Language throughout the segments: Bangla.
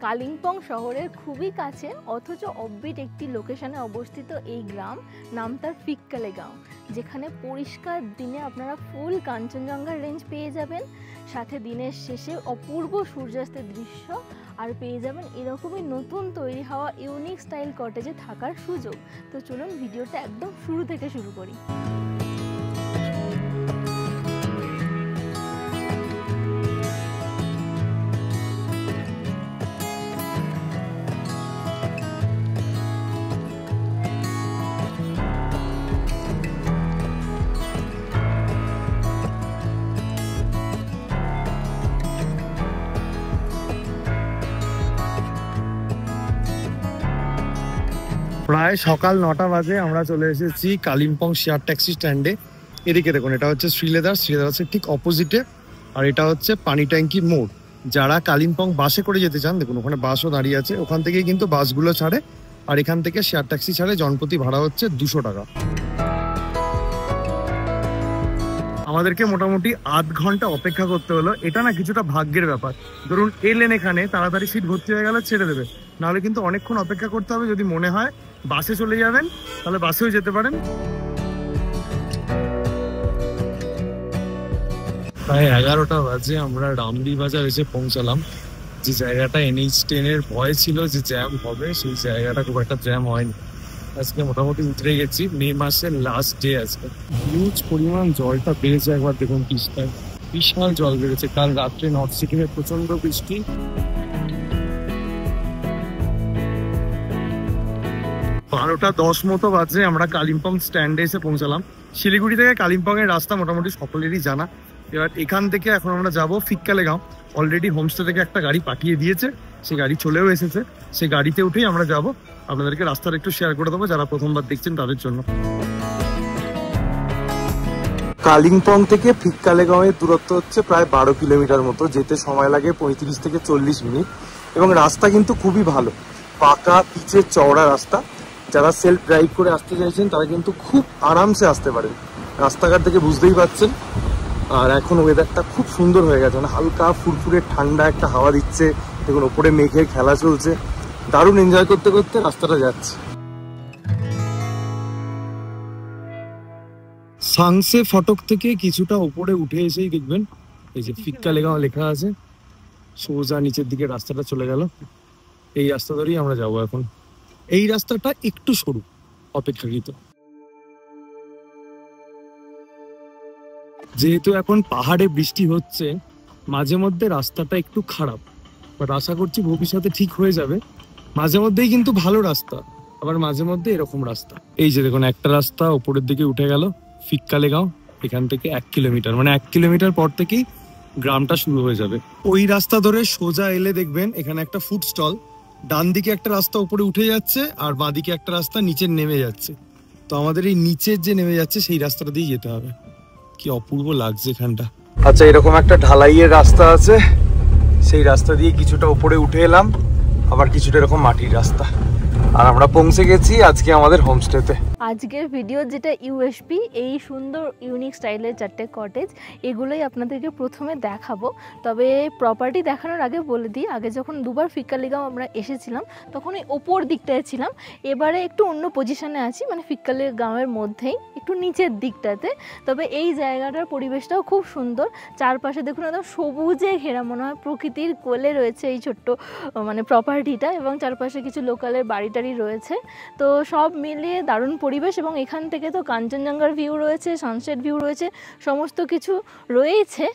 কালিম্পং শহরের খুবই কাছে অথচ অফবিট একটি লোকেশনে অবস্থিত এই গ্রাম, নাম তার ফিক্কালে গাঁও, যেখানে পরিষ্কার দিনে আপনারা ফুল কাঞ্চনজঙ্ঘার রেঞ্জ পেয়ে যাবেন, সাথে দিনের শেষে অপূর্ব সূর্যাস্তের দৃশ্য, আর পেয়ে যাবেন এরকমই নতুন তৈরি হওয়া ইউনিক স্টাইল কটেজে থাকার সুযোগ। তো চলুন ভিডিওটা একদম শুরু থেকে শুরু করি। প্রায় সকাল 9টা বাজে আমরা চলে এসেছি কালিম্পং শেয়ার ট্যাক্সি স্ট্যান্ডে। এদিকে দেখুন, এটা হচ্ছে শ্রীলেদার্স ঠিক অপোজিটে, আর এটা হচ্ছে পানি ট্যাঙ্কি মোড়। যারা কালিম্পং বাসে করে যেতে চান, দেখুন ওখানে বাসও দাঁড়িয়ে আছে, ওখান থেকেই কিন্তু বাসগুলো ছাড়ে, আর এখান থেকে শেয়ার ট্যাক্সি ছাড়ে। জনপ্রতি ভাড়া হচ্ছে 200 টাকা। আমাদেরকে মোটামুটি আধ ঘন্টা অপেক্ষা করতে হলো। এটা না কিছুটা ভাগ্যের ব্যাপার। ধরুন এলেন এখানে, তাড়াতাড়ি সিট ভর্তি হয়ে গেলে ছেড়ে দেবে, নাহলে কিন্তু অনেকক্ষণ অপেক্ষা করতে হবে। যদি মনে হয় বাসে চলে যাবেন তাহলে বাসেও যেতে পারেন। প্রায় 11টা বাজে আমরা রামলি বাজার এসে পৌঁছালাম। যে জায়গাটা NH10 এর ভয় ছিল যে জ্যাম হবে, সেই জায়গাটা খুব একটা জ্যাম হয়নি। আজকে মোটামুটি উতরে গেছি। মে মাসের লাস্ট ডে আজকে। হিউজ পরিমাণ জলটা বেড়েছে, একবার দেখুন পিস্তায় বিশাল জল বেড়েছে। কাল রাত্রে নর্থ সিকিমে প্রচন্ড বৃষ্টি। 12টা 10 মতো বাজে আমরা কালিম্পং স্ট্যান্ডে এসে পৌঁছালাম। শিলিগুড়ি থেকে কালিম্পং এর রাস্তা মোটামুটি সকলেরই জানা। এবার এখান থেকে এখন আমরা যাব ফিক্কালে গাঁও। অলরেডি হোমস্টে থেকে একটা গাড়ি পাঠিয়ে দিয়েছে, সেই গাড়ি চলেও এসেছে। সেই গাড়িতে উঠেই আমরা যাব। আপনাদেরকে রাস্তাটা একটু শেয়ার করে দেবো যারা প্রথমবার দেখছেন তাদের জন্য। কালিম্পং থেকে ফিক্কালে গাঁওয়ের দূরত্ব হচ্ছে প্রায় 12 কিলোমিটার মতো। যেতে সময় লাগে 35 থেকে 40 মিনিট। এবং রাস্তা কিন্তু খুবই ভালো, পাকা পিচের চওড়া রাস্তা। যারা সেলফ ড্রাইভ করে আসতে চাইছেন তারা কিন্তু খুব আরামসে আসতে পারেন। রাস্তাঘাট থেকে বুঝতেই পারছেন। আর এখন ওয়েদারটা খুব সুন্দর হয়ে গেছে, মানে হালকা ফুরফুরে ঠান্ডা একটা হাওয়া দিচ্ছে। দেখুন ওপরে মেঘের খেলা চলছে, দারুণ এনজয় করতে করতে রাস্তাটা যাচ্ছে। সাংসে ফটক থেকে কিছুটা উপরে উঠে এসেই দেখবেন এই যে ফিক্কালে গাঁও লেখা আছে। সোজা নিচের দিকে রাস্তাটা চলে গেল। এই রাস্তা ধরেই আমরা যাবো এখন। এই রাস্তাটা একটু সরু অপেক্ষাকৃত, যেহেতু এখন পাহাড়ে বৃষ্টি হচ্ছে, মাঝে মধ্যে রাস্তাটা একটু খারাপ, বাট আশা করছি ভবিষ্যতে ঠিক হয়ে যাবে। মাঝে মধ্যেই কিন্তু ভালো রাস্তা, আবার মাঝে মধ্যে এরকম রাস্তা। এই যে দেখুন একটা রাস্তা উপরের দিকে উঠে গেল ফিক্কালে গাঁও। এখান থেকে 1 কিলোমিটার, মানে 1 কিলোমিটার পর থেকেই গ্রামটা শুরু হয়ে যাবে। ওই রাস্তা ধরে সোজা এলে দেখবেন এখানে একটা ফুড স্টল। ডান দিকে একটা রাস্তা উপরে উঠে যাচ্ছে, আর বাঁ দিকে একটা রাস্তা নিচে নেমে যাচ্ছে। তো আমাদের এই নিচের যে নেমে যাচ্ছে সেই রাস্তাটা দিয়ে যেতে হবে। কি অপূর্ব লাগছে এখানটা। আচ্ছা, এরকম একটা ঢালাইয়ের রাস্তা আছে, সেই রাস্তা দিয়ে কিছুটা উপরে উঠে এলাম, আবার কিছুটা এরকম মাটির রাস্তা। আর আমরা পৌঁছে গেছি আজকে আমাদের হোমস্টেতে। আজকের ভিডিও যেটা ইউএসপি, এই সুন্দর ইউনিক স্টাইলের 4টে কটেজ, এগুলোই আপনাদেরকে প্রথমে দেখাবো। তবে প্রপার্টি দেখানোর আগে বলে দিই, আগে যখন দুবার ফিক্কালে গাঁও আমরা এসেছিলাম তখন ওই ওপর দিকটায় ছিলাম। এবারে একটু অন্য পজিশনে আছি, মানে ফিক্কালে গাঁওয়ের মধ্যেই একটু নিচের দিকটাতে। তবে এই জায়গাটার পরিবেশটাও খুব সুন্দর। চারপাশে দেখুন একদম সবুজে ঘেরা, মনে হয় প্রকৃতির কোলে রয়েছে এই ছোট্ট মানে প্রপার্টিটা, এবং চারপাশে কিছু লোকালের বাড়ি টাড়ি রয়েছে। তো সব মিলিয়ে দারুণ পরিবেশ। এবং এখান থেকে তো কাঞ্চনজঙ্ঘার ভিউ রয়েছে, সানসেট ভিউ রয়েছে, সমস্ত কিছু রয়েছে।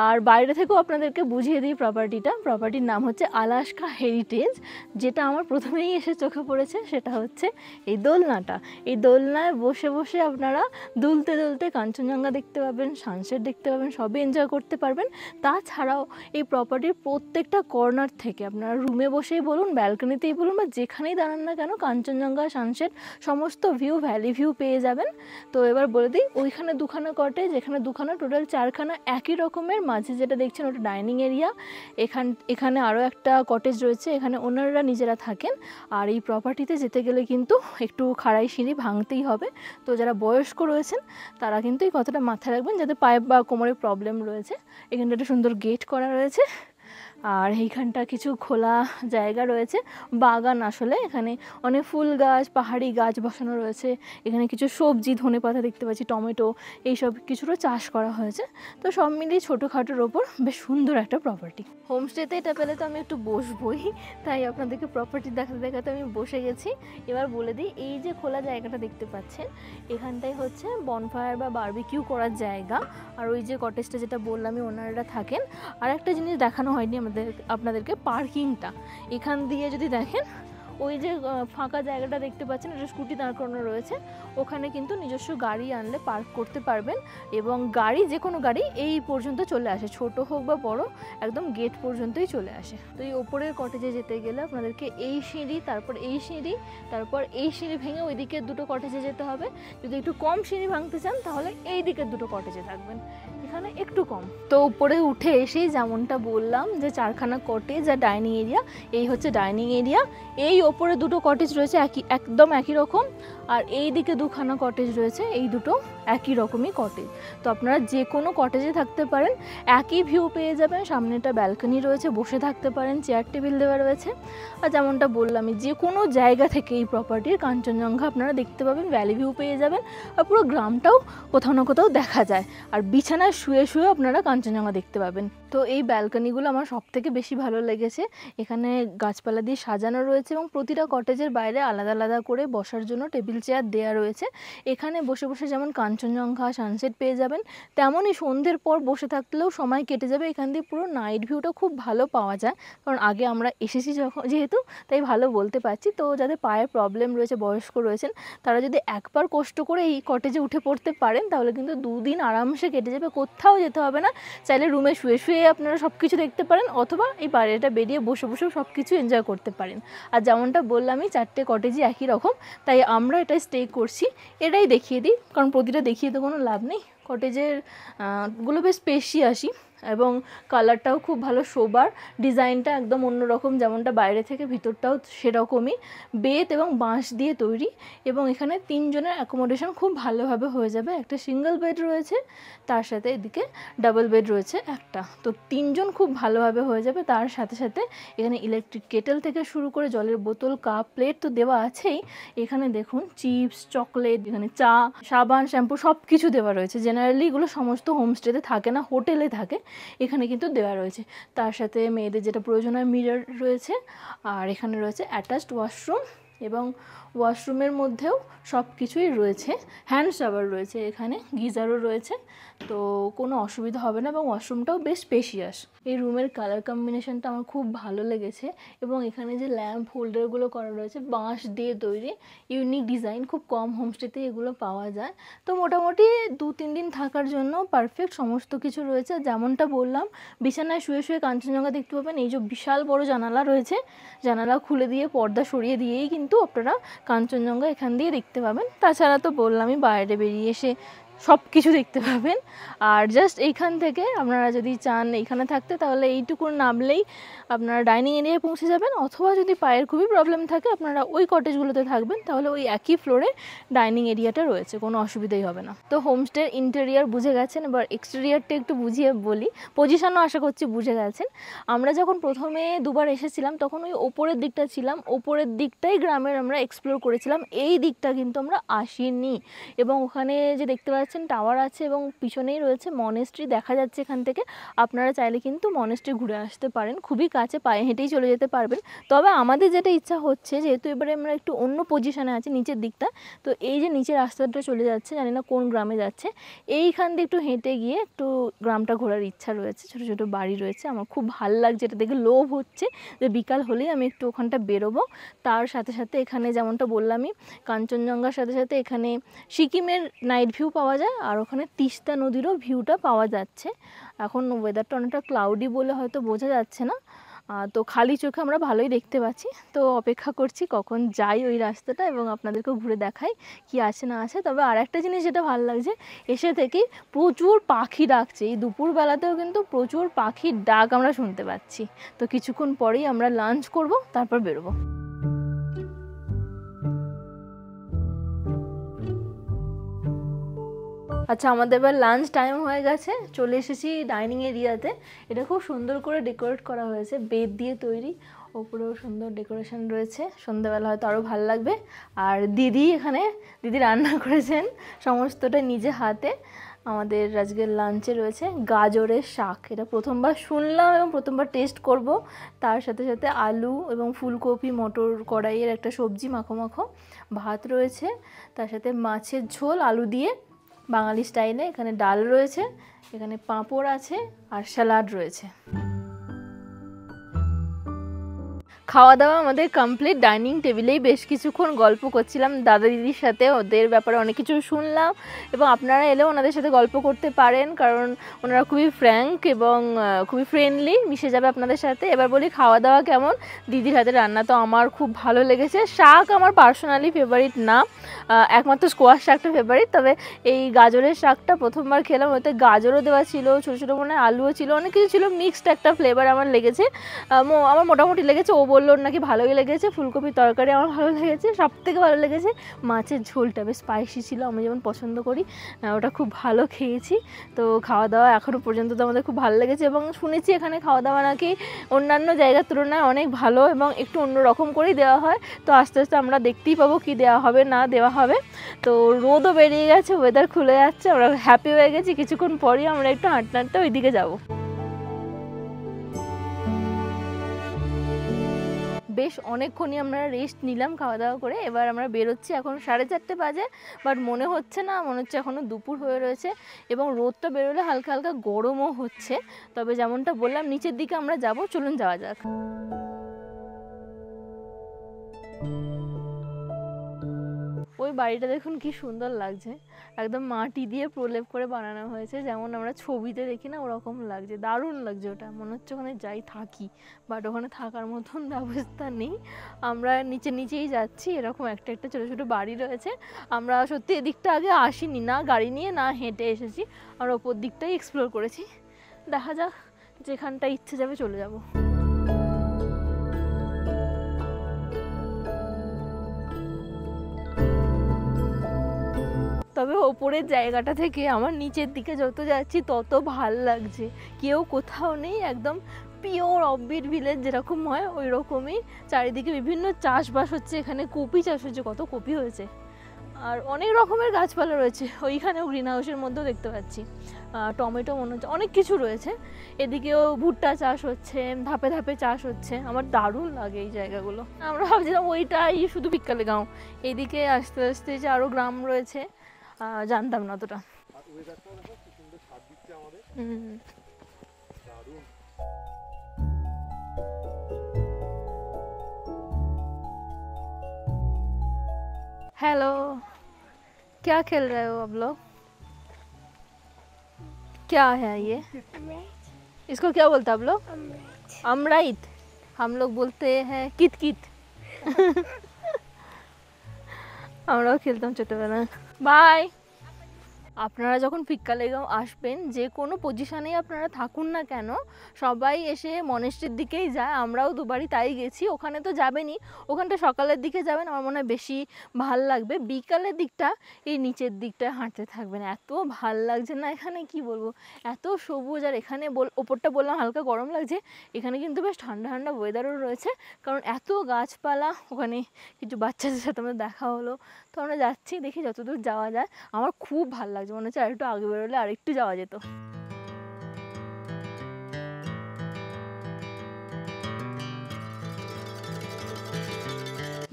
আর বাইরে থেকেও আপনাদেরকে বুঝিয়ে দিই প্রপার্টির নাম হচ্ছে আলাস্কা হেরিটেজ। যেটা আমার প্রথমেই এসে চোখে পড়েছে সেটা হচ্ছে এই দোলনাটা। এই দোলনায় বসে বসে আপনারা দুলতে দুলতে কাঞ্চনজঙ্ঘা দেখতে পাবেন, সানসেট দেখতে পাবেন, সবই এনজয় করতে পারবেন। তাছাড়াও এই প্রপার্টির প্রত্যেকটা কর্নার থেকে আপনারা রুমে বসেই বলুন, ব্যালকনিতেই বলুন, বা যেখানেই দাঁড়ান না না কেন কাঞ্চনজঙ্ঘা, সানসেট সমস্ত ভিউ, ভ্যালি ভিউ পেয়ে যাবেন। তো এবার বলে দিই, ওইখানে দুখানা কটেজ, এখানে দুখানা, টোটাল 4খানা একই রকমের। মাঝে যেটা দেখছেন ওটা ডাইনিং এরিয়া। এখানে আরও একটা কটেজ রয়েছে, এখানে ওনাররা নিজেরা থাকেন। আর এই প্রপার্টিতে যেতে গেলে কিন্তু একটু খাড়াই সিঁড়ি ভাঙতেই হবে। তো যারা বয়স্ক রয়েছেন তারা কিন্তু এই কথাটা মাথায় রাখবেন, যাদের পায়ে বা কোমরে প্রবলেম রয়েছে। এখানটা একটা সুন্দর গেট করা রয়েছে, আর এইখানটা কিছু খোলা জায়গা রয়েছে, বাগান আসলে। এখানে অনেক ফুল গাছ, পাহাড়ি গাছ বসানো রয়েছে। এখানে কিছু সবজি, ধনেপাতা দেখতে পাচ্ছি, টমেটো, এইসব কিছুরও চাষ করা হয়েছে। তো সব মিলিয়ে ছোটোখাটোর ওপর বেশ সুন্দর একটা প্রপার্টি। হোমস্টেতে এটা পেলে তো আমি একটু বসবই, তাই আপনাদেরকে প্রপার্টি দেখাতে দেখাতে আমি বসে গেছি। এবার বলে দিই, এই যে খোলা জায়গাটা দেখতে পাচ্ছেন, এখানটাই হচ্ছে বনফায়ার বা বারবিকিউ করার জায়গা। আর ওই যে কটেজটা যেটা বললামই ওনারা থাকেন। আর একটা জিনিস দেখানো হয়নি আপনাদেরকে, পার্কিংটা। এখান দিয়ে যদি দেখেন, ওই যে ফাঁকা জায়গাটা দেখতে পাচ্ছেন, এটা স্কুটি দাঁড় করানো রয়েছে। ওখানে কিন্তু নিজস্ব গাড়ি আনলে পার্ক করতে পারবেন, এবং গাড়ি, যে কোনো গাড়ি এই পর্যন্ত চলে আসে, ছোট হোক বা বড়, একদম গেট পর্যন্তই চলে আসে। তো এই ওপরের কটেজে যেতে গেলে আপনাদেরকে এই সিঁড়ি, তারপর এই সিঁড়ি, তারপর এই সিঁড়ি ভেঙে ওই দিকের দুটো কটেজে যেতে হবে। যদি একটু কম সিঁড়ি ভাঙতে চান তাহলে এই দিকের দুটো কটেজে থাকবেন, এখানে একটু কম। তো উপরে উঠে এসেই যেমনটা বললাম যে 4খানা কটেজ আর ডাইনিং এরিয়া, এই হচ্ছে ডাইনিং এরিয়া। এই ওপরে দুটো কটেজ রয়েছে একদম একই রকম, আর এই দিকে দুখানা কটেজ রয়েছে, এই দুটো একই রকমই কটেজ। তো আপনারা যে কোনো কটেজে থাকতে পারেন, একই ভিউ পেয়ে যাবেন। সামনে একটা ব্যালকনি রয়েছে, বসে থাকতে পারেন, চেয়ার টেবিল দেওয়া রয়েছে। আর যেমনটা বললামই, যে কোনো জায়গা থেকে এই প্রপার্টির কাঞ্চনজঙ্ঘা আপনারা দেখতে পাবেন, ভ্যালি ভিউ পেয়ে যাবেন। আর পুরো গ্রামটাও কোথাও না কোথাও দেখা যায়। আর বিছানায় শুয়ে শুয়ে আপনারা কাঞ্চনজঙ্ঘা দেখতে পাবেন। তো এই ব্যালকনিগুলো আমার সব থেকে বেশি ভালো লেগেছে। এখানে গাছপালা দিয়ে সাজানো রয়েছে, এবং প্রতিটা কটেজের বাইরে আলাদা আলাদা করে বসার জন্য টেবিল চেয়ার দেওয়া রয়েছে। এখানে বসে বসে যেমন কাঞ্চনজঙ্ঘা, সানসেট পেয়ে যাবেন, তেমনই সন্ধ্যের পর বসে থাকলেও সময় কেটে যাবে। এখান দিয়ে পুরো নাইট ভিউটা খুব ভালো পাওয়া যায়, কারণ আগে আমরা এসেছি যেহেতু, তাই ভালো বলতে পারছি। তো যাদের পায়ের প্রবলেম রয়েছে, বয়স্ক রয়েছেন, তারা যদি একবার কষ্ট করে এই কটেজে উঠে পড়তে পারেন, তাহলে কিন্তু 2 দিন আরামসে কেটে যাবে, কোথাও যেতে হবে না। চাইলে রুমে শুয়ে শুয়ে আপনারা সব কিছু দেখতে পারেন, অথবা এই বাইরেটা বেরিয়ে বসে বসেও সব কিছু এনজয় করতে পারেন। আর যেমনটা বললামই, 4টে কটেজই একই রকম, তাই আমরা এটা স্টে করছি। এটাই দেখিয়ে দিই, কারণ প্রতিটা দেখিয়ে তো কোনো লাভ নেই। কটেজের গুলো বেশ স্পেশিয়াসই, এবং কালারটাও খুব ভালো, সোবার। ডিজাইনটা একদম অন্যরকম, যেমনটা বাইরে থেকে, ভিতরটাও সেরকমই। বেত এবং বাঁশ দিয়ে তৈরি, এবং এখানে 3 জনের অ্যাকোমোডেশন খুব ভালোভাবে হয়ে যাবে। একটা সিঙ্গেল বেড রয়েছে, তার সাথে এদিকে ডাবল বেড রয়েছে একটা। তো 3 জন খুব ভালোভাবে হয়ে যাবে। তার সাথে সাথে এখানে ইলেকট্রিক কেটেল থেকে শুরু করে জলের বোতল, কাপ, প্লেট তো দেওয়া আছেই। এখানে দেখুন চিপস, চকলেট, এখানে চা, সাবান, শ্যাম্পু সব কিছু দেওয়া রয়েছে। জেনারেলি এগুলো সমস্ত হোমস্টেতে থাকে না, হোটেলে থাকে, এখানে কিন্তু দেওয়া রয়েছে। তার সাথে মেয়েদের যেটা প্রয়োজন হয়, মিরর রয়েছে। আর এখানে রয়েছে অ্যাটাচড ওয়াশরুম, এবং ওয়াশরুমের মধ্যেও সব কিছুই রয়েছে। হ্যান্ড শাওয়ার রয়েছে, এখানে গিজারও রয়েছে, তো কোনো অসুবিধা হবে না। এবং ওয়াশরুমটাও বেশ স্পেশিয়াস। এই রুমের কালার কম্বিনেশনটা আমার খুব ভালো লেগেছে, এবং এখানে যে ল্যাম্প হোল্ডারগুলো করা রয়েছে বাঁশ দিয়ে তৈরি, ইউনিক ডিজাইন, খুব কম হোমস্টেতে এগুলো পাওয়া যায়। তো মোটামুটি 2-3 দিন থাকার জন্য পারফেক্ট সমস্ত কিছু রয়েছে। যেমনটা বললাম, বিছানায় শুয়ে শুয়ে কাঞ্চনজঙ্ঘা দেখতে পাবেন। এই যে বিশাল বড় জানালা রয়েছে, জানালা খুলে দিয়ে পর্দা সরিয়ে দিয়েই কিন্তু আপনারা কাঞ্চনজঙ্ঘা এখান দিয়ে দেখতে পাবেন। তাছাড়া তো বললামই, বাইরে বেরিয়ে এসে সব কিছু দেখতে পাবেন। আর জাস্ট এইখান থেকে আপনারা যদি চান এইখানে থাকতে, তাহলে এইটুকু নামলেই আপনারা ডাইনিং এরিয়ায় পৌঁছে যাবেন। অথবা যদি পায়ের খুবই প্রবলেম থাকে, আপনারা ওই কটেজগুলোতে থাকবেন, তাহলে ওই একই ফ্লোরে ডাইনিং এরিয়াটা রয়েছে, কোনো অসুবিধাই হবে না। তো হোমস্টের ইন্টেরিয়ার বুঝে গেছেন, এবার এক্সটেরিয়ারটা একটু বুঝিয়ে বলি। পজিশনও আশা করছি বুঝে গেছেন। আমরা যখন প্রথমে 2বার এসেছিলাম, তখন ওই ওপরের দিকটা ছিলাম, ওপরের দিকটাই গ্রামের আমরা এক্সপ্লোর করেছিলাম, এই দিকটা কিন্তু আমরা আসিনি। এবং ওখানে যে দেখতে পাচ্ছেন টাওয়ার আছে, এবং পিছনেই রয়েছে মনেস্ট্রি, দেখা যাচ্ছে এখান থেকে। আপনারা চাইলে কিন্তু মনেস্ট্রি ঘুরে আসতে পারেন, খুবই কাছে, পায়ে হেঁটেই চলে যেতে পারবেন। তবে আমাদের যেটা ইচ্ছা হচ্ছে, যেহেতু এবারে আমরা একটু অন্য পজিশনে আছি নিচের দিকটা, তো এই যে নিচের রাস্তাটা চলে যাচ্ছে, জানি না কোন গ্রামে যাচ্ছে, এইখান দিয়ে একটু হেঁটে গিয়ে একটু গ্রামটা ঘোরার ইচ্ছা রয়েছে। ছোটো ছোটো বাড়ি রয়েছে, আমার খুব ভালো লাগছে, এটা দেখে লোভ হচ্ছে যে বিকাল হলেই আমি একটু ওখানটা বেরোবো। তার সাথে সাথে এখানে যেমনটা বললামই, কাঞ্চনজঙ্ঘার সাথে সাথে এখানে সিকিমের নাইট ভিউ পাওয়া যায়, আর ওখানে তিস্তা নদীরও ভিউটা পাওয়া যাচ্ছে। এখন ওয়েদারটা অনেকটা ক্লাউডি বলে হয়তো বোঝা যাচ্ছে না, তো খালি চোখে আমরা ভালোই দেখতে পাচ্ছি। তো অপেক্ষা করছি কখন যাই ওই রাস্তাটা এবং আপনাদেরকেও ঘুরে দেখাই কি আছে না আছে। তবে আর একটা জিনিস যেটা ভালো লাগছে, এসে থেকেই প্রচুর পাখি ডাকছে। এই দুপুরবেলাতেও কিন্তু প্রচুর পাখির ডাক আমরা শুনতে পাচ্ছি। তো কিছুক্ষণ পরেই আমরা লাঞ্চ করব, তারপর বেরোবো। আচ্ছা, আমাদের এবার লাঞ্চ টাইম হয়ে গেছে, চলে এসেছি ডাইনিং এরিয়াতে। এটা খুব সুন্দর করে ডেকোরেট করা হয়েছে, বেত দিয়ে তৈরি, ওপরেও সুন্দর ডেকোরেশন রয়েছে। সন্ধ্যাবেলা হয়তো আরও ভালো লাগবে। আর দিদি রান্না করেছেন সমস্তটা নিজে হাতে। আমাদের আজকের লাঞ্চে রয়েছে গাজরের শাক, এটা প্রথমবার শুনলাম এবং প্রথমবার টেস্ট করব। তার সাথে সাথে আলু এবং ফুলকপি মটর কড়াইয়ের একটা সবজি মাখো মাখো, ভাত রয়েছে, তার সাথে মাছের ঝোল আলু দিয়ে বাঙালি স্টাইলে। এখানে ডাল রয়েছে, এখানে পাঁপড় আছে আর স্যালাড রয়েছে। খাওয়া দাওয়া আমাদের কমপ্লিট। ডাইনিং টেবিলেই বেশ কিছুক্ষণ গল্প করছিলাম দাদা দিদির সাথে, ওদের ব্যাপারে অনেক কিছু শুনলাম। এবং আপনারা এলেও ওনাদের সাথে গল্প করতে পারেন, কারণ ওনারা খুবই ফ্র্যাঙ্ক এবং খুবই ফ্রেন্ডলি, মিশে যাবে আপনাদের সাথে। এবার বলি খাওয়া দাওয়া কেমন। দিদির হাতে রান্না তো আমার খুব ভালো লেগেছে। শাক আমার পার্সোনালি ফেভারিট না, একমাত্র স্কোয়াশ শাকটা ফেভারিট। তবে এই গাজরের শাকটা প্রথমবার খেলাম, ওতে গাজরও দেওয়া ছিল, ছোটো ছোটো মনে হয় আলুও ছিল, অনেক কিছু ছিল, মিক্সড একটা ফ্লেভার আমার লেগেছে। আমার মোটামুটি লেগেছে। ও বললো নাকি ভালোই লেগেছে। ফুলকপির তরকারি আমার ভালো লেগেছে। সবথেকে ভালো লেগেছে মাছের ঝোলটা, বেশ স্পাইসি ছিল, আমি যেমন পছন্দ করি, ওটা খুব ভালো খেয়েছি। তো খাওয়া দাওয়া এখনও পর্যন্ত তো আমাদের খুব ভালো লেগেছে। এবং শুনেছি এখানে খাওয়া দাওয়া নাকি অন্যান্য জায়গার তুলনায় অনেক ভালো এবং একটু অন্যরকম করেই দেওয়া হয়। তো আস্তে আস্তে আমরা দেখতেই পাবো কি দেওয়া হবে না দেওয়া হবে। তো রোদও বেরিয়ে গেছে, ওয়েদার খুলে যাচ্ছে, আমরা হ্যাপি হয়ে গেছি। কিছুক্ষণ পরেই আমরা একটু হাঁটতে হাঁটতে ওইদিকে যাবো। বেশ অনেকক্ষণই আমরা রেস্ট নিলাম খাওয়া দাওয়া করে। এবার আমরা বেরোচ্ছি, এখন 4:30 বাজে, বাট মনে হচ্ছে না, মনে হচ্ছে এখনও দুপুর হয়ে রয়েছে। এবং রোদটা বেরোলে হালকা হালকা গরমও হচ্ছে। তবে যেমনটা বললাম নিচের দিকে আমরা যাব, চলুন যাওয়া যাক। ওই বাড়িটা দেখুন কি সুন্দর লাগছে, একদম মাটি দিয়ে প্রলেপ করে বানানো হয়েছে, যেমন আমরা ছবিতে দেখি না ওরকম লাগছে, দারুণ লাগছে। ওটা মনে হচ্ছে ওখানে যাই থাকি, বাট ওখানে থাকার মতন ব্যবস্থা নেই। আমরা নিচেই যাচ্ছি, এরকম একটা একটা ছোটো ছোটো বাড়ি রয়েছে। আমরা সত্যি এদিকটা আগে আসিনি, না গাড়ি নিয়ে না হেঁটে এসেছি, আমরা ওপর দিকটাই এক্সপ্লোর করেছি। দেখা যাক, যেখানটা ইচ্ছে যাবে চলে যাব। তবে ওপরের জায়গাটা থেকে আমার নিচের দিকে যত যাচ্ছি তত ভাল লাগছে। কেউ কোথাও নেই, একদম পিওর অফবিট ভিলেজ যেরকম হয় ওই রকমই। চারিদিকে বিভিন্ন চাষবাস হচ্ছে, এখানে কপি চাষ হচ্ছে, কত কপি হয়েছে, আর অনেক রকমের গাছপালা রয়েছে। ওইখানেও গ্রিন হাউসের মধ্যেও দেখতে পাচ্ছি টমেটো, মনে হচ্ছে অনেক কিছু রয়েছে। এদিকেও ভুট্টা চাষ হচ্ছে, ধাপে ধাপে চাষ হচ্ছে। আমার দারুণ লাগে এই জায়গাগুলো। আমরা ভাবছিলাম ওইটাই শুধু বিকালে গাঁও, এইদিকে আস্তে আস্তে যে আরও গ্রাম রয়েছে জানতাম না অতটা। हेलो, क्या खेल रहे हो आप लोग? क्या है ये? इसको क्या बोलते हैं आप लोग? अमराइट। हम लोग बोलते हैं कित कित। আমরাও খেলতাম ছোটবেলায়। বাই। আপনারা যখন ফিক্কালেগাঁও আসবেন, যে কোনো পজিশনেই আপনারা থাকুন না কেন, সবাই এসে মনেস্ট্রির দিকেই যায়। আমরাও দুবারই তাই গেছি। ওখানে তো যাবেনই, ওখানটা সকালের দিকে যাবেন, আমার মনে হয় বেশি ভাল লাগবে। বিকালের দিকটা এই নিচের দিকটায় হাঁটতে থাকবেন, এত ভাল লাগছে না এখানে, কি বলবো, এত সবুজ। আর এখানে ওপরটা বললাম হালকা গরম লাগছে, এখানে কিন্তু বেশ ঠান্ডা ঠান্ডা ওয়েদারও রয়েছে, কারণ এত গাছপালা। ওখানে কিছু বাচ্চাদের সাথে আমাদের দেখা হলো, তো আমরা যাচ্ছি, দেখি যতদূর যাওয়া যায়। আমার খুব ভালো লাগছে, মনে হচ্ছে আরেকটু আগে বেরোলে আরেকটু যাওয়া যেত।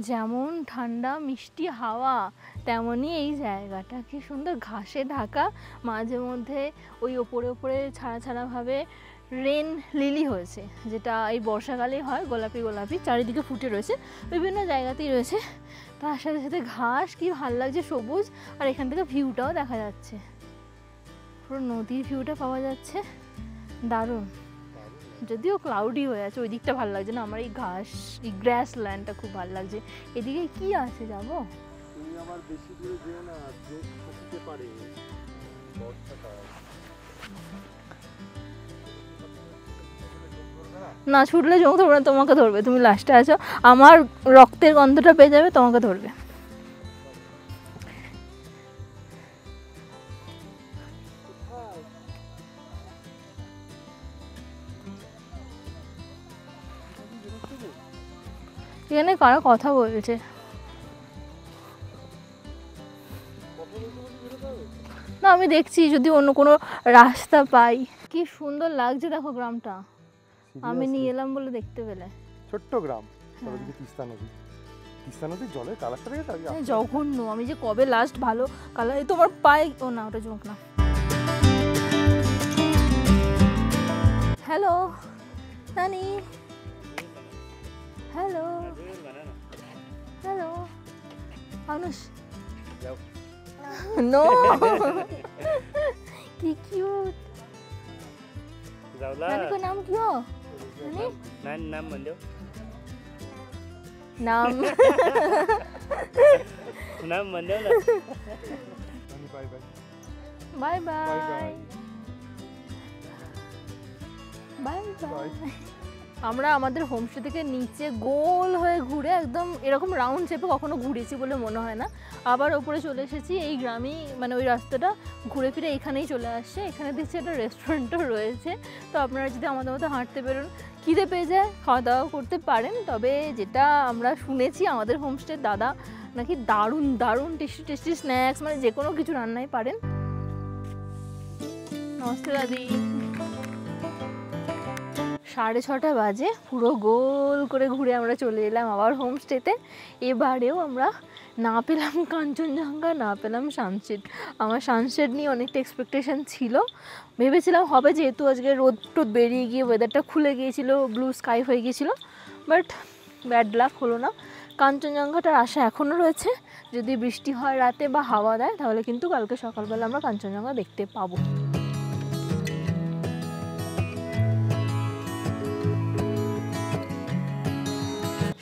যেমন ঠান্ডা মিষ্টি হাওয়া, তেমনই এই জায়গাটা কি সুন্দর, ঘাসে ঢাকা, মাঝে মধ্যে ওই ওপরে ওপরে ছাড়া ছাড়াভাবে রেন লিলি হয়েছে, যেটা এই বর্ষাকালেই হয়, গোলাপি গোলাপি চারিদিকে ফুটে রয়েছে, বিভিন্ন জায়গাতেই রয়েছে। তার সাথে সাথে ঘাস, কি ভাল লাগছে, সবুজ। আর এখান থেকে ভিউটাও দেখা যাচ্ছে, পুরো নদীর ভিউটা পাওয়া যাচ্ছে, দারুণ। যদিও ক্লাউডি হয়ে আছে, ওই দিকটা ভালো লাগছে না আমার, এই ঘাস, এই গ্রাস ল্যান্ডটা খুব ভালো লাগছে। এদিকে কি আছে, যাবো? তুমি আমার বেশি দূরে যেও না, চোখ খসতে পারে বর্ষাকাল। না ছুটলে চোখ ধরবে না, তোমাকে ধরবে, তুমি লাস্টে আছো, আমার রক্তের গন্ধটা পেয়ে যাবে, তোমাকে ধরবে। এখানে কারা কথা বলছে? না আমি দেখছি যদি অন্য কোনো রাস্তা পাই। কি সুন্দর লাগছে দেখো গ্রামটা, আমি নিয়ে এলাম বলে দেখতে পেলে। ছোট্ট গ্রাম, ওদিকে তিস্তা নদী, তিস্তা নদীর জলের কালারটা দেখে জঘন্য, আমি যে কবে লাস্ট ভালো কালার, এই তোমার পায়ে, ও না ওটা চোখ না। হ্যালো নানি, হ্যালো হ্যালো अनुष नो কি কিউট। नानी को नाम क्यों? नानी नाम मान दो, नाम नाम मान दो ना। Bye bye bye bye bye bye. আমরা আমাদের হোমস্টে থেকে নিচে গোল হয়ে ঘুরে একদম এরকম রাউন্ড শেপে কখনো ঘুরেছি বলে মনে হয় না, আবার ওপরে চলে এসেছি। এই গ্রামেই মানে ওই রাস্তাটা ঘুরে ফিরে এখানেই চলে আসছে। এখানে দেখছি একটা রেস্টুরেন্টও রয়েছে, তো আপনারা যদি আমাদের মতো হাঁটতে বেরোন, খিদে পেয়ে যায়, খাওয়া দাওয়া করতে পারেন। তবে যেটা আমরা শুনেছি আমাদের হোমস্টের দাদা নাকি দারুণ দারুণ টেস্টি টেস্টি স্ন্যাক্স, মানে যে কোনো কিছু রান্নাই পারেন। নমস্তে দাদি। 6:30 বাজে, পুরো গোল করে ঘুরে আমরা চলে এলাম আবার হোমস্টেতে। এবারেও আমরা না পেলাম কাঞ্চনজঙ্ঘা, না পেলাম সানসেট। আমার সানসেট নিয়ে অনেকটা এক্সপেকটেশন ছিল, ভেবেছিলাম হবে, যেহেতু আজকে রোদ টোদ বেরিয়ে গিয়ে ওয়েদারটা খুলে গিয়েছিল, ব্লু স্কাই হয়ে গিয়েছিলো, বাট ব্যাড লাক হলো না। কাঞ্চনজঙ্ঘাটার আশা এখনও রয়েছে, যদি বৃষ্টি হয় রাতে বা হাওয়া দেয় তাহলে কিন্তু কালকে সকালবেলা আমরা কাঞ্চনজঙ্ঘা দেখতে পাবো।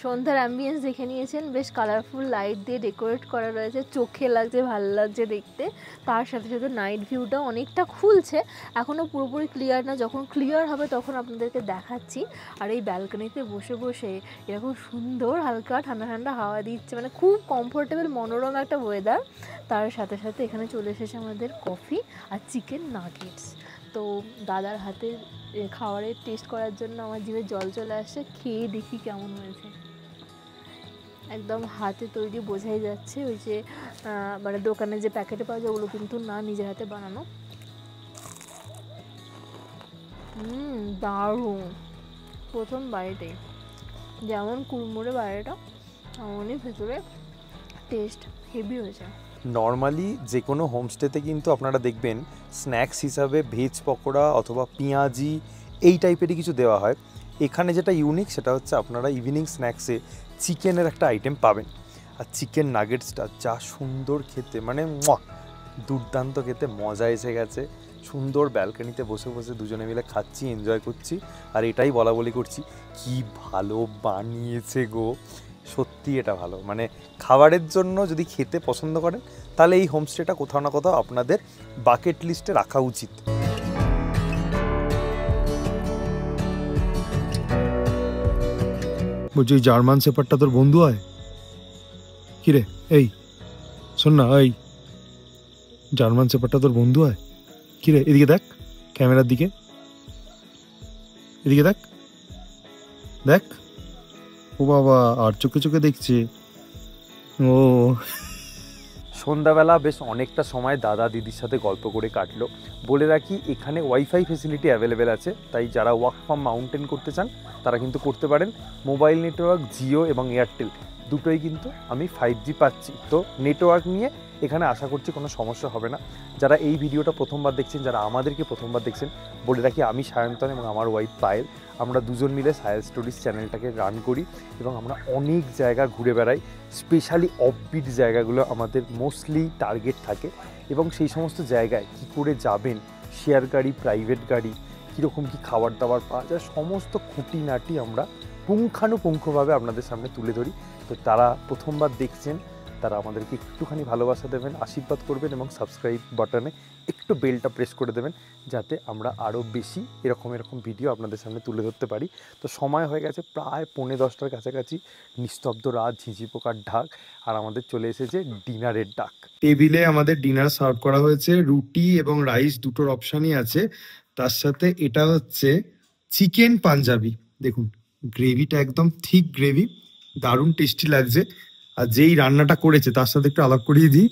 সন্ধ্যার অ্যাম্বিয়েন্স দেখে নিয়েছেন, বেশ কালারফুল লাইট দিয়ে ডেকোরেট করা রয়েছে, চোখে লাগছে, ভালো লাগছে দেখতে। তার সাথে সাথে নাইট ভিউটাও অনেকটা খুলছে, এখনও পুরোপুরি ক্লিয়ার না, যখন ক্লিয়ার হবে তখন আপনাদেরকে দেখাচ্ছি। আর এই ব্যালকনিতে বসে বসে এরকম সুন্দর হালকা ঠান্ডা ঠান্ডা হাওয়া দিচ্ছে, মানে খুব কমফোর্টেবল মনোরম একটা ওয়েদার। তার সাথে সাথে এখানে চলে এসেছে আমাদের কফি আর চিকেন নাগেটস। তো দাদার হাতে খাবারের টেস্ট করার জন্য আমার জিভে জল চলে আসছে, খেয়ে দেখি কেমন হয়েছে। একদম হাতে তৈরি, বোঝাই যাচ্ছে, ওই যে মানে দোকানে যে প্যাকেটে পাওয়া যায় ওগুলো কিন্তু না, নিজের হাতে বানানো। দারুণ, প্রথম বাইরেটাই যেমন কুড়মুড়ে বাইরেটা, তেমনই ভেতরে টেস্ট হেভি হয়েছে। নর্মালি যে কোনো হোমস্টেতে কিন্তু আপনারা দেখবেন স্ন্যাক্স হিসাবে ভেজ পকোড়া অথবা পেঁয়াজি এই টাইপেরই কিছু দেওয়া হয়। এখানে যেটা ইউনিক সেটা হচ্ছে আপনারা ইভিনিং স্ন্যাক্সে চিকেনের একটা আইটেম পাবেন, আর চিকেন নাগেটসটা যা সুন্দর খেতে, মানে দুর্দান্ত খেতে, মজা এসে গেছে। সুন্দর ব্যালকনিতে বসে বসে দুজনে মিলে খাচ্ছি, এনজয় করছি, আর এটাই বলা বলি করছি, কি ভালো বানিয়েছে গো, সত্যি এটা ভালো। মানে খাবারের জন্য যদি খেতে পছন্দ করেন তাহলে এই হোমস্টেটা কোথাও না কোথাও আপনাদের বাকেট লিস্টে রাখা উচিত। বলছি ওই জার্মান শেপার্ডটা তোর বন্ধু হয়? কিরে এই শোন না, ওই জার্মান শেপার্ডটা তোর বন্ধু হয়? কিরে এদিকে দেখ, ক্যামেরার দিকে, এদিকে দেখ দেখ, ও বাবা, আর চোখে চোখে দেখছে ও। সন্ধ্যাবেলা বেশ অনেকটা সময় দাদা দিদির সাথে গল্প করে কাটলো। বলে রাখি এখানে ওয়াইফাই ফেসিলিটি অ্যাভেলেবেল আছে, তাই যারা ওয়ার্ক ফ্রম মাউন্টেন করতে চান তারা কিন্তু করতে পারেন। মোবাইল নেটওয়ার্ক জিও এবং এয়ারটেল দুটোই কিন্তু আমি 5G পাচ্ছি, তো নেটওয়ার্ক নিয়ে এখানে আশা করছি কোনো সমস্যা হবে না। যারা এই ভিডিওটা প্রথমবার দেখছেন, যারা আমাদেরকে প্রথমবার দেখছেন, বলে রাখি আমি সায়ন্তন এবং আমার ওয়াইফ পায়েল, আমরা দুজন মিলে সায়েল স্টোরিজ চ্যানেলটাকে রান করি এবং আমরা অনেক জায়গা ঘুরে বেড়াই। স্পেশালি অফবিট জায়গাগুলো আমাদের মোস্টলি টার্গেট থাকে, এবং সেই সমস্ত জায়গায় কী করে যাবেন, শেয়ার গাড়ি, প্রাইভেট গাড়ি, কীরকম কী খাবার দাবার পাওয়া যায়, সমস্ত খুঁটিনাটি আমরা পুঙ্খানুপুঙ্খভাবে আপনাদের সামনে তুলে ধরি। তো তারা প্রথমবার দেখছেন, তারা আমাদেরকে একটুখানি ভালোবাসা দেবেন, আশীর্বাদ করবেন এবং সাবস্ক্রাইব বাটনে একটু বেলটা প্রেস করে দেবেন, যাতে আমরা আরও বেশি এরকম ভিডিও আপনাদের সামনে তুলে ধরতে পারি। তো সময় হয়ে গেছে প্রায় 9:45 কাছাকাছি, নিস্তব্ধ রাত, ঝিঁঝি পোকার ঢাক, আর আমাদের চলে এসেছে ডিনারের ডাক। টেবিলে আমাদের ডিনার সার্ভ করা হয়েছে, রুটি এবং রাইস দুটোর অপশানই আছে। তার সাথে এটা হচ্ছে চিকেন পাঞ্জাবি, দেখুন গ্রেভিটা একদম ঠিক গ্রেভি, দারুণ টেস্টি লাগছে। আর যেই রান্নাটা করেছে তার সাথে একটু আলাপ করিয়ে দিই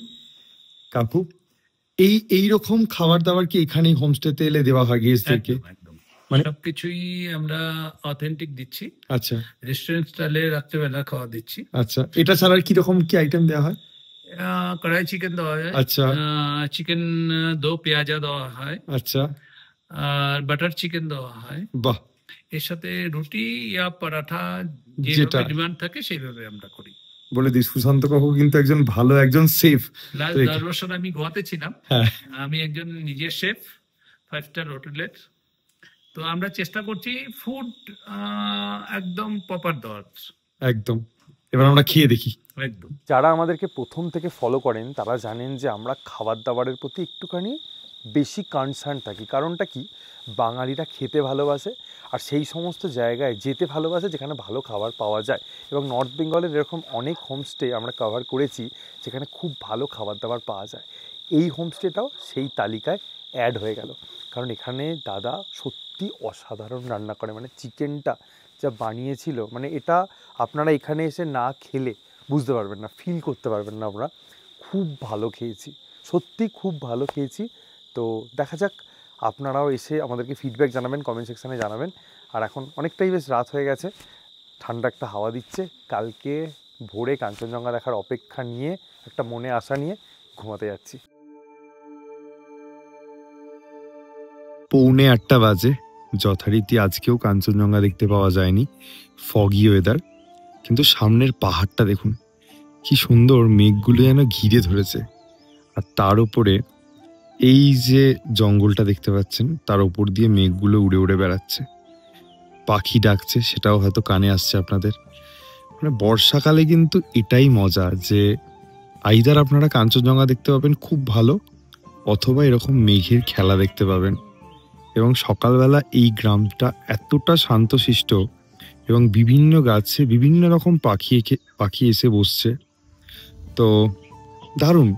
কাকু, এইরকম খাবার দাবার কি এখানে হোমস্টেতে এলে দেওয়া হয় গেস্টদেরকে? মানে সবকিছুই আমরা অথেন্টিক দিচ্ছি। আচ্ছা, রেস্টুরেন্ট স্টাইলে রাত্রেবেলা খাওয়া দিচ্ছি। আচ্ছা, এটা ছাড়া কি রকম কি আইটেম দেওয়া হয়? কড়াই চিকেন দেওয়া হয়, আচ্ছা, চিকেন দো পেঁয়াজা দেওয়া হয়, আচ্ছা, আর বাটার চিকেন দেওয়া হয়। বাহ, এর সাথে রুটি ইয়া পরাঠা যেটা যেভাবে ডিমান্ড থাকে সেইভাবে আমরা করি। বলে দিই, সুশান্ত কাকু কিন্তু একজন ভালো একজন শেফ। লাস্ট 10 বছর আমি গোয়াতে ছিলাম। হ্যাঁ, আমি একজন নিজের শেফ 5 স্টার হোটেলের। তো আমরা চেষ্টা করছি ফুড একদম প্রপার দেওয়ার। একদম। এবার আমরা খেয়ে দেখি। একদম। যারা আমাদেরকে প্রথম থেকে ফলো করেন তারা জানেন যে আমরা খাবার দাবারের প্রতি একটুখানি বেশি কনসার্ন থাকি। কারণটা কি, বাঙালিরা খেতে ভালোবাসে, আর সেই সমস্ত জায়গায় যেতে ভালোবাসে যেখানে ভালো খাবার পাওয়া যায়। এবং নর্থ বেঙ্গলের এরকম অনেক হোমস্টে আমরা কভার করেছি যেখানে খুব ভালো খাবার দাবার পাওয়া যায়। এই হোমস্টেটাও সেই তালিকায় অ্যাড হয়ে গেল, কারণ এখানে দাদা সত্যি অসাধারণ রান্না করে। মানে চিকেনটা যা বানিয়েছিল, মানে এটা আপনারা এখানে এসে না খেলে বুঝতে পারবেন না, ফিল করতে পারবেন না। আমরা খুব ভালো খেয়েছি, সত্যি খুব ভালো খেয়েছি। তো দেখা যাক, আপনারাও এসে আমাদেরকে ফিডব্যাক জানাবেন, কমেন্ট সেকশানে জানাবেন। আর এখন অনেকটাই বেশ রাত হয়ে গেছে, ঠান্ডা একটা হাওয়া দিচ্ছে। কালকে ভোরে কাঞ্চনজঙ্ঘা দেখার অপেক্ষা নিয়ে, একটা মনে আশা নিয়ে ঘুমাতে যাচ্ছি। 7:45 বাজে, যথারীতি আজকেও কাঞ্চনজঙ্ঘা দেখতে পাওয়া যায়নি, ফগি ওয়েদার। কিন্তু সামনের পাহাড়টা দেখুন কি সুন্দর, মেঘগুলো যেন ঘিরে ধরেছে। আর তার উপরে এই যে জঙ্গলটা দেখতে পাচ্ছেন, তার উপর দিয়ে মেঘগুলো উড়ে উড়ে বেড়াচ্ছে, পাখি ডাকছে, সেটাও হয়তো কানে আসছে আপনাদের। মানে বর্ষাকালে কিন্তু এটাই মজা যে আইদার আপনারা কাঞ্চনজঙ্ঘা দেখতে পাবেন খুব ভালো, অথবা এরকম মেঘের খেলা দেখতে পাবেন। এবং সকালবেলা এই গ্রামটা এতটা শান্তশিষ্ট, এবং বিভিন্ন গাছে বিভিন্ন রকম পাখি এসে বসছে, তো দারুণ।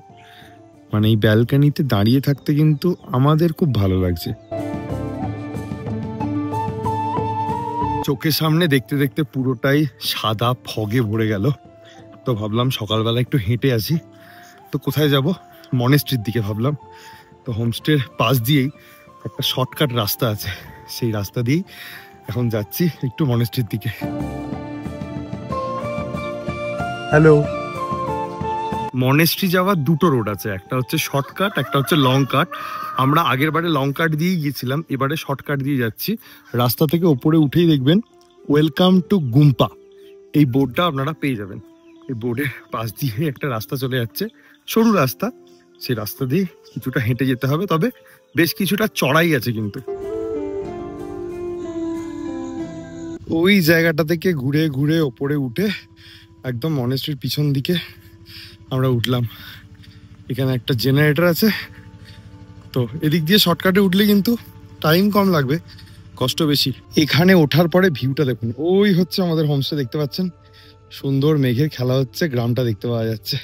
মানে এই ব্যালকানিতে দাঁড়িয়ে থাকতে কিন্তু আমাদের খুব ভালো লাগছে। চোখের সামনে দেখতে দেখতে পুরোটাই সাদা ফগে ভরে গেল। তো ভাবলাম সকালবেলা একটু হেঁটে আসি। তো কোথায় যাব? মনেস্ট্রির দিকে ভাবলাম। তো হোমস্টের পাশ দিয়েই একটা শর্টকাট রাস্তা আছে, সেই রাস্তা দিয়েই এখন যাচ্ছি একটু মনেস্ট্রির দিকে। হ্যালো, মনেস্ট্রি যাওয়ার দুটো রোড আছে, একটা হচ্ছে শর্টকাট, একটা হচ্ছে লং কাট। আমরা আগের বারে লং কাট দিয়েই গিয়েছিলাম, এবারে শর্টকাট দিয়ে যাচ্ছি। রাস্তা থেকে ওপরে উঠেই দেখবেন ওয়েলকাম টু গুম্পা, এই বোর্ডটা আপনারা পেয়ে যাবেন। এই বোর্ডের পাশ দিয়ে একটা রাস্তা চলে যাচ্ছে, সরু রাস্তা। সেই রাস্তা দিয়ে কিছুটা হেঁটে যেতে হবে, তবে বেশ কিছুটা চড়াই আছে কিন্তু। ওই জায়গাটা থেকে ঘুরে ঘুরে ওপরে উঠে একদম মনেস্ট্রির পিছন দিকে আমরা উঠলাম। এখানে একটা জেনারেটর আছে, তো এদিক দিয়ে শর্টকাটে উঠলে কিন্তু টাইম কম লাগবে, কষ্ট বেশি। এখানে ওঠার পরে ভিউটা দেখুন, ওই হচ্ছে আমাদের হোমস্টে, দেখতে পাচ্ছেন সুন্দর মেঘের খেলা হচ্ছে, গ্রামটা দেখতে পাওয়া যাচ্ছে।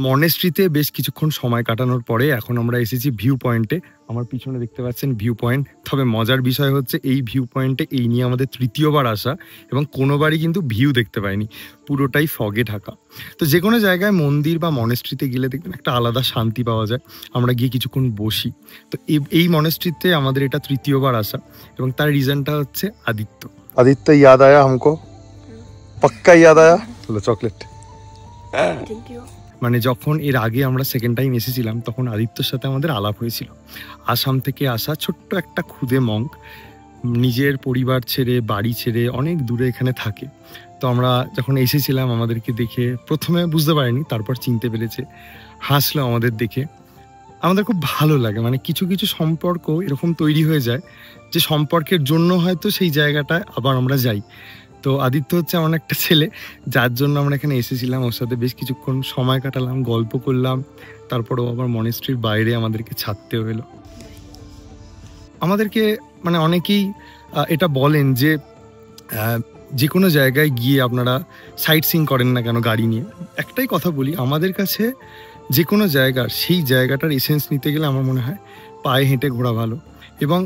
মনেস্ট্রিতে বেশ কিছুক্ষণ সময় কাটানোর পরে এখন আমরা এসেছি ভিউ পয়েন্টে। আমার পিছনে দেখতে পাচ্ছেন ভিউ পয়েন্ট। তবে মজার বিষয় হচ্ছে এই ভিউ পয়েন্টে এই নিয়ে আমাদের তৃতীয়বার আসা, এবং কোনোবারই কিন্তু ভিউ দেখতে পাইনি, পুরোটাই ফগে ঢাকা। তো যে কোনো জায়গায় মন্দির বা মনেস্ট্রিতে গেলে দেখবেন একটা আলাদা শান্তি পাওয়া যায়। আমরা গিয়ে কিছুক্ষণ বসি। তো এই মনেস্ট্রিতে আমাদের এটা তৃতীয়বার আসা, এবং তার রিজনটা হচ্ছে আদিত্য। আদিত্য ইয়াদ আয়া হামকো, পাক্কা ইয়াদ আয়া। হলো চকলেট। Thank you. মানে যখন এর আগে আমরা সেকেন্ড টাইম এসেছিলাম তখন আদিত্যর সাথে আমাদের আলাপ হয়েছিল। আসাম থেকে আসা ছোট্ট একটা খুদে মঙ্ক, নিজের পরিবার ছেড়ে বাড়ি ছেড়ে অনেক দূরে এখানে থাকে। তো আমরা যখন এসেছিলাম আমাদেরকে দেখে প্রথমে বুঝতে পারিনি, তারপর চিনতে পেরেছে। হাসলো আমাদের দেখে। আমাদের খুব ভালো লাগে, মানে কিছু কিছু সম্পর্ক এরকম তৈরি হয়ে যায় যে সম্পর্কের জন্য হয়তো সেই জায়গাটায় আবার আমরা যাই। তো আদিত্য হচ্ছে এমন একটা ছেলে যার জন্য আমরা এখানে এসেছিলাম, ওর সাথে বেশ কিছুক্ষণ সময় কাটালাম, গল্প করলাম, তারপরেও আবার মনেস্ট্রির বাইরে আমাদেরকে ছাড়তে হলো। আমাদেরকে মানে অনেকেই এটা বলেন যে যে কোনো জায়গায় গিয়ে আপনারা সাইট সিইং করেন না কেন গাড়ি নিয়ে। একটাই কথা বলি, আমাদের কাছে যে কোনো জায়গার সেই জায়গাটার এসেন্স নিতে গেলে আমার মনে হয় পায়ে হেঁটে ঘোরা ভালো। এবং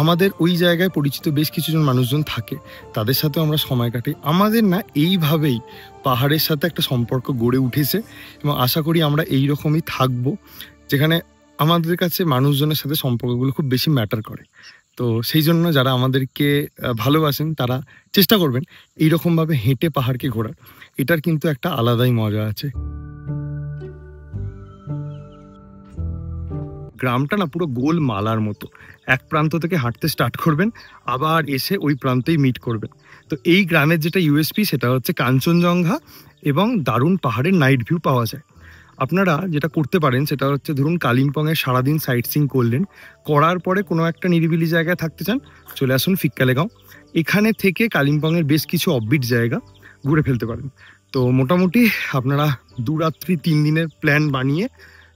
আমাদের ওই জায়গায় পরিচিত বেশ কিছুজন মানুষজন থাকে, তাদের সাথেও আমরা সময় কাটাই। আমাদের না এইভাবেই পাহাড়ের সাথে একটা সম্পর্ক গড়ে উঠেছে এবং আশা করি আমরা এই রকমই থাকবো, যেখানে আমাদের কাছে মানুষজনের সাথে সম্পর্কগুলো খুব বেশি ম্যাটার করে। তো সেই জন্য যারা আমাদেরকে ভালোবাসেন তারা চেষ্টা করবেন এইরকমভাবে হেঁটে পাহাড়কে ঘোরার। এটার কিন্তু একটা আলাদাই মজা আছে। গ্রামটা না পুরো গোল মালার মতো, এক প্রান্ত থেকে হাঁটতে স্টার্ট করবেন, আবার এসে ওই প্রান্তেই মিট করবেন। তো এই গ্রামের যেটা ইউএসপি সেটা হচ্ছে কাঞ্চনজঙ্ঘা এবং দারুণ পাহাড়ের নাইট ভিউ পাওয়া যায়। আপনারা যেটা করতে পারেন সেটা হচ্ছে, ধরুন কালিম্পংয়ে সারাদিন সাইট সিইং করলেন, করার পরে কোনো একটা নিরিবিলি জায়গায় থাকতে চান, চলে আসুন ফিক্কালেগাঁও। এখানে থেকে কালিম্পংয়ের বেশ কিছু অফবিট জায়গা ঘুরে ফেলতে পারেন। তো মোটামুটি আপনারা 2 রাত্রি 3 দিনের প্ল্যান বানিয়ে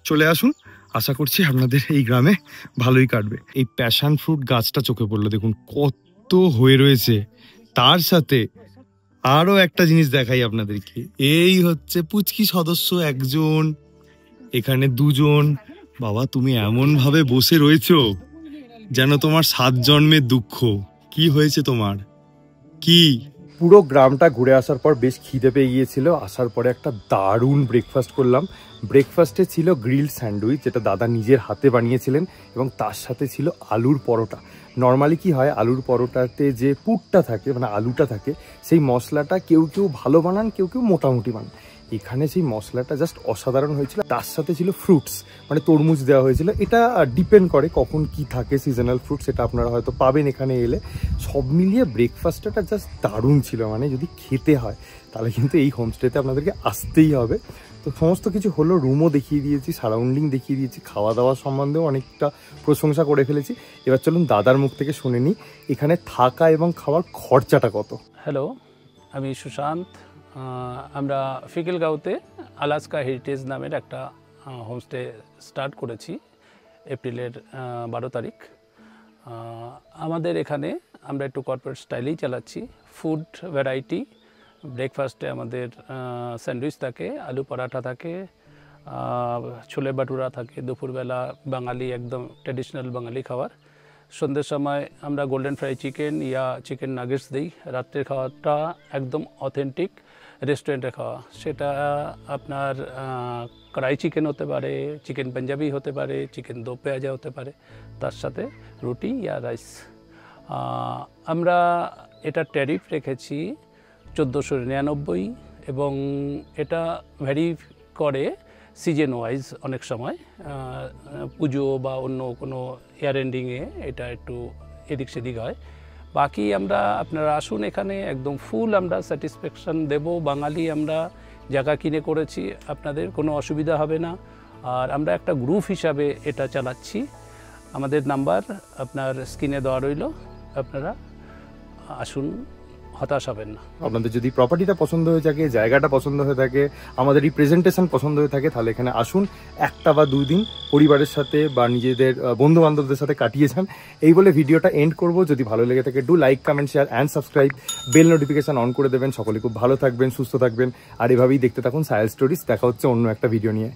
চলে আসুন। আশা করছি আপনাদের এই গ্রামে ভালোই কাটবে। এই প্যাশন ফ্রুট গাছটা চোখে পড়লো, দেখুন কত হয়ে রয়েছে। তার সাথে আরো একটা জিনিস দেখাই আপনাদেরকে, এই হচ্ছে পুচকি সদস্য একজন, এখানে 2 জন। বাবা তুমি এমন ভাবে বসে রয়েছো যেন তোমার 7 জন্মের দুঃখ। কি হয়েছে তোমার, কি? পুরো গ্রামটা ঘুরে আসার পর বেশ খিদে পেয়ে গিয়েছিল। আসার পরে একটা দারুণ ব্রেকফাস্ট করলাম। ব্রেকফাস্টে ছিল গ্রিল স্যান্ডউইচ, যেটা দাদা নিজের হাতে বানিয়েছিলেন, এবং তার সাথে ছিল আলুর পরোটা। নর্মালি কি হয়, আলুর পরোটাতে যে পুরটা থাকে মানে আলুটা থাকে, সেই মশলাটা কেউ কেউ ভালো বানান, কেউ কেউ মোটামুটি বানান। এখানে সেই মশলাটা জাস্ট অসাধারণ হয়েছিল। তার সাথে ছিল ফ্রুটস, মানে তরমুজ দেওয়া হয়েছিল। এটা ডিপেন্ড করে কখন কি থাকে, সিজনাল ফ্রুট, সেটা আপনারা হয়তো পাবেন এখানে এলে। সব মিলিয়ে ব্রেকফাস্টটা জাস্ট দারুণ ছিল। মানে যদি খেতে হয় তাহলে কিন্তু এই হোমস্টেতে আপনাদেরকে আসতেই হবে। তো সমস্ত কিছু হলো, রুমও দেখিয়ে দিয়েছি, সারাউন্ডিং দেখিয়ে দিয়েছি, খাওয়া দাওয়া সম্বন্ধেও অনেকটা প্রশংসা করে ফেলেছি। এবার চলুন দাদার মুখ থেকে শুনে নিই এখানে থাকা এবং খাওয়ার খরচাটা কত। হ্যালো, আমি সুশান্ত। আমরা ফিকেলগাঁওতে আলাস্কা হেরিটেজ নামের একটা হোমস্টে স্টার্ট করেছি এপ্রিলের 12 তারিখ। আমাদের এখানে আমরা একটু কর্পোরেট স্টাইলেই চালাচ্ছি। ফুড ভ্যারাইটি, ব্রেকফাস্টে আমাদের স্যান্ডউইচ থাকে, আলু পরাঠা থাকে, ছোলে বাটুরা থাকে, দুপুরবেলা বাঙালি একদম ট্র্যাডিশনাল বাঙালি খাবার। সন্ধ্যের সময় আমরা গোল্ডেন ফ্রাই চিকেন ইয়া চিকেন নাগেটস দিই। রাত্রের খাওয়াটা একদম অথেন্টিক রেস্টুরেন্টে খাওয়া, সেটা আপনার কড়াই চিকেন হতে পারে, চিকেন পাঞ্জাবি হতে পারে, চিকেন দো পেঁয়াজা হতে পারে, তার সাথে রুটি ইয়া রাইস। আমরা এটা ট্যারিফ রেখেছি 1499, এবং এটা ভ্যারি করে সিজন ওয়াইজ। অনেক সময় পুজো বা অন্য কোনো ইয়ার এন্ডিংয়ে এটা একটু এদিক সেদিক হয়। বাকি আমরা আপনারা আসুন, এখানে একদম ফুল আমরা স্যাটিসফ্যাকশান দেব। বাঙালি আমরা জায়গা কিনে করেছি, আপনাদের কোনো অসুবিধা হবে না। আর আমরা একটা গ্রুপ হিসাবে এটা চালাচ্ছি। আমাদের নাম্বার আপনার স্ক্রিনে দেওয়া রইল, আপনারা আসুন, হতাশ হবেন না। আপনাদের যদি প্রপার্টিটা পছন্দ হয়ে থাকে, জায়গাটা পছন্দ হয়ে থাকে, আমাদের এই প্রেজেন্টেশন পছন্দ হয়ে থাকে, তাহলে এখানে আসুন। 1 বা 2 দিন পরিবারের সাথে বা নিজেদের বন্ধু বান্ধবদের সাথে কাটিয়ে যান। এই বলে ভিডিওটা এন্ড করব। যদি ভালো লেগে থাকে do like, comment, share and subscribe. Bell notification on করে দেবেন। সকলে খুব ভালো থাকবেন, সুস্থ থাকবেন, আর এভাবেই দেখতে থাকুন সায়াল স্টোরিজ। দেখা হচ্ছে অন্য একটা ভিডিও নিয়ে।